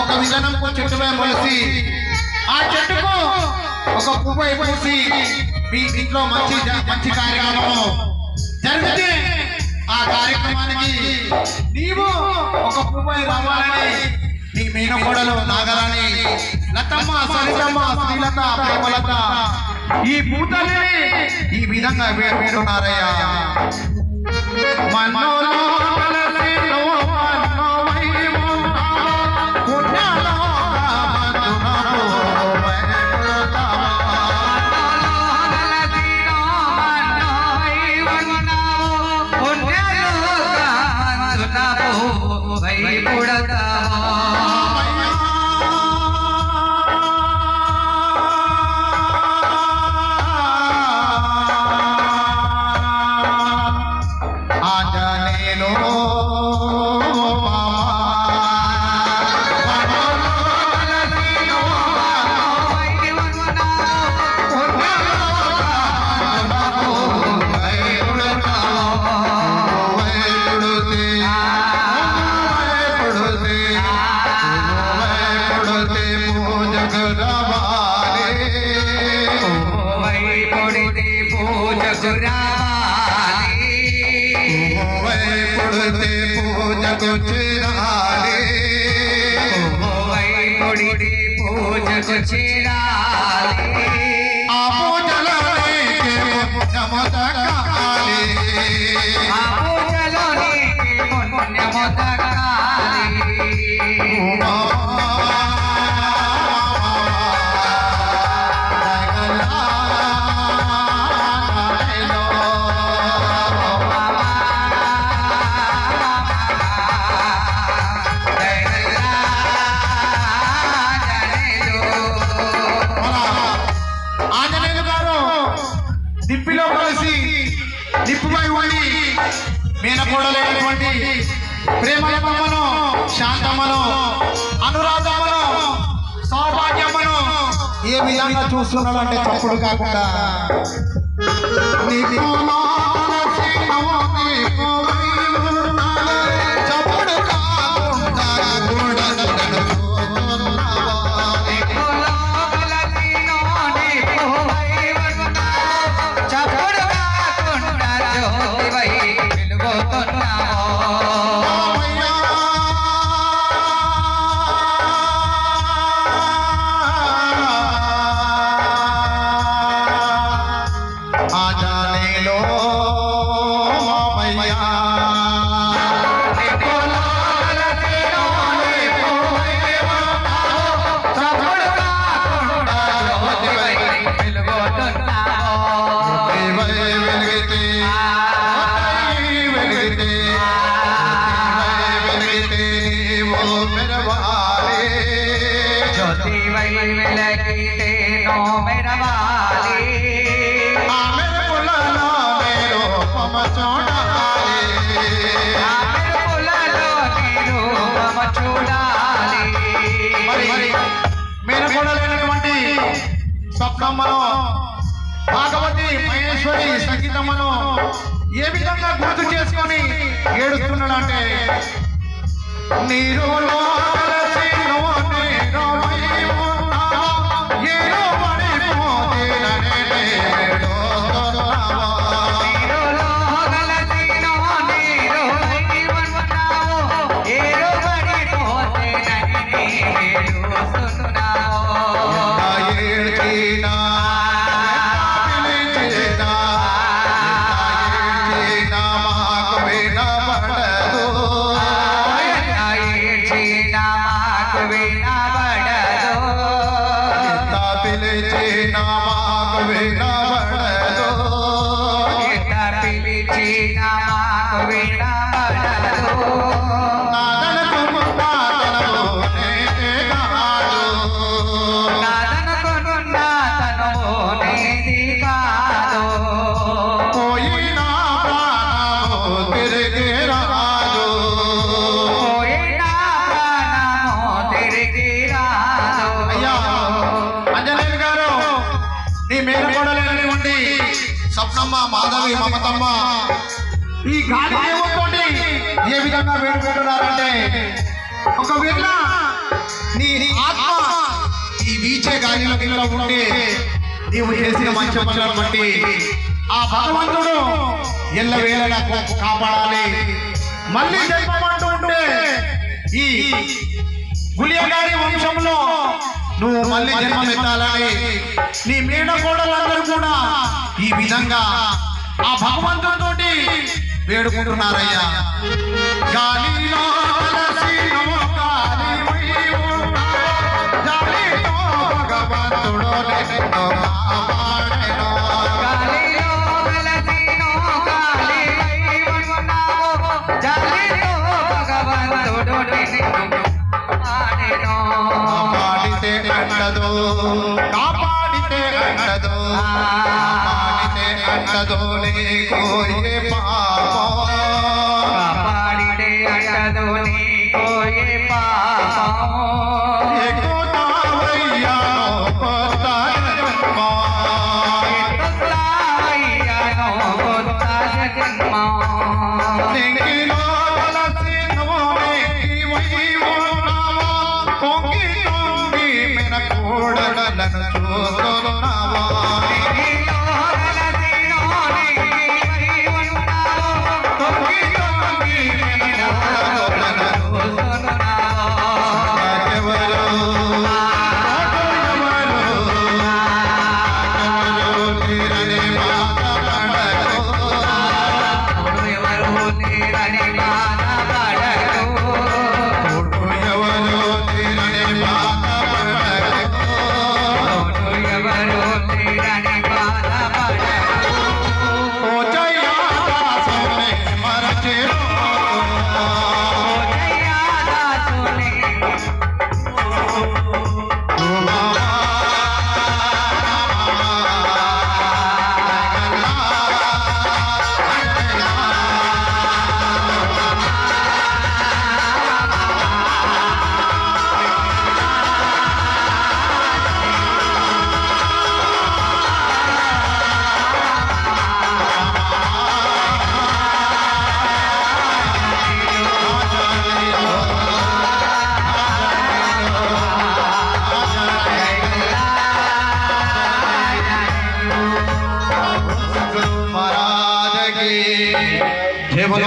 ఒక విజనంకు చెట్టుపై మొలిసి ఆ చెట్టుకు ఒక పువ్వు పూసి మీ ఇంట్లో మంచి కార్యక్రమము జరిగితే ఆ కార్యక్రమానికి నీవు ఒక పువ్వు రావాలని నీ మేనకోడలు నాగరాణి లతమ్మ సరితమ్మ శ్రీలత ప్రేమలత ఈ పూతని ఈ విధంగా వేడున్నారయ్యా. మేనకోడలైనటువంటి ప్రేమలమ్మను, శాంతమ్మను, అనురాధమ్మను, సౌభాగ్యమ్మను ఏ విధంగా చూస్తున్నాడు అంటే తప్పుడు కాకుండా మేనకోడలైనటువంటి స్వప్నమ్మను, భాగవతి, మహేశ్వరి, సంగీతమ్మను ఏ విధంగా గుర్తు చేసుకొని ఏడుస్తున్నాడు అంటే నీరు స్వప్నమ్మ, మాధవి, మమతమ్మ ఈ గాలి దేవుడితోటి ఏ విధంగా వేడుకుంటున్నారంటే ఒకవేళ నీ ఆత్మ ఈ వీచే గాలిలో కింద ఉంటే నీవు చేసిన మంచి మంచులను బట్టి ఆ భగవంతుడు ఎల్లవేళలా కాపాడాలి. మళ్ళీ జన్మమంటూ ఉంటే ఈ గులియా గారి వంశంలో నువ్వు మళ్ళీ జన్మమెత్తాలని నీ మేడ కోడలందరూ కూడా ఈ విధంగా ఆ భగవంతుడితోటి వేడుకుంటున్నారయ్యా. గాలిలో అలసినో గాలివైవో, గాలిలో భగవంతుడు నిన్ను కాపాడెను. గాలిలో అలసినో గాలివైవో, గాలిలో భగవంతుడు నిన్ను కాపాడెను. కాపాడితే అంటదు, కాపాడితే అంటదు, కాపాడితే అంటదు నీకు ఏ పాపం. కాపాడితే అంటదు నీకు ఏ పాపం. ఎక్కుతావయ్యా కొత్త జన్మం. ఎత్తుతావయ్యాను కొత్త జన్మం. నెంగిలో అలసినవో నెంగివైవో ఉన్నావో, పొంగి పొంగి మెనకూడలను చూస్తున్నావా. నీలో అలసినో నీవైవో ఉన్నావో, పొంగి పొంగి మెనకూడలను చూస్తున్నావో. ఎవరు తీరని బాధపడకు. ఎవరు నీరని బాధపడకు. ఎవరు తీరని బాధపడకు. ఎవరు నీరని బాధపడకు. ఓ జయాదాసుని మరచెను. జయాదాసుని ఓ బాబా. महाराज की जय बोलो।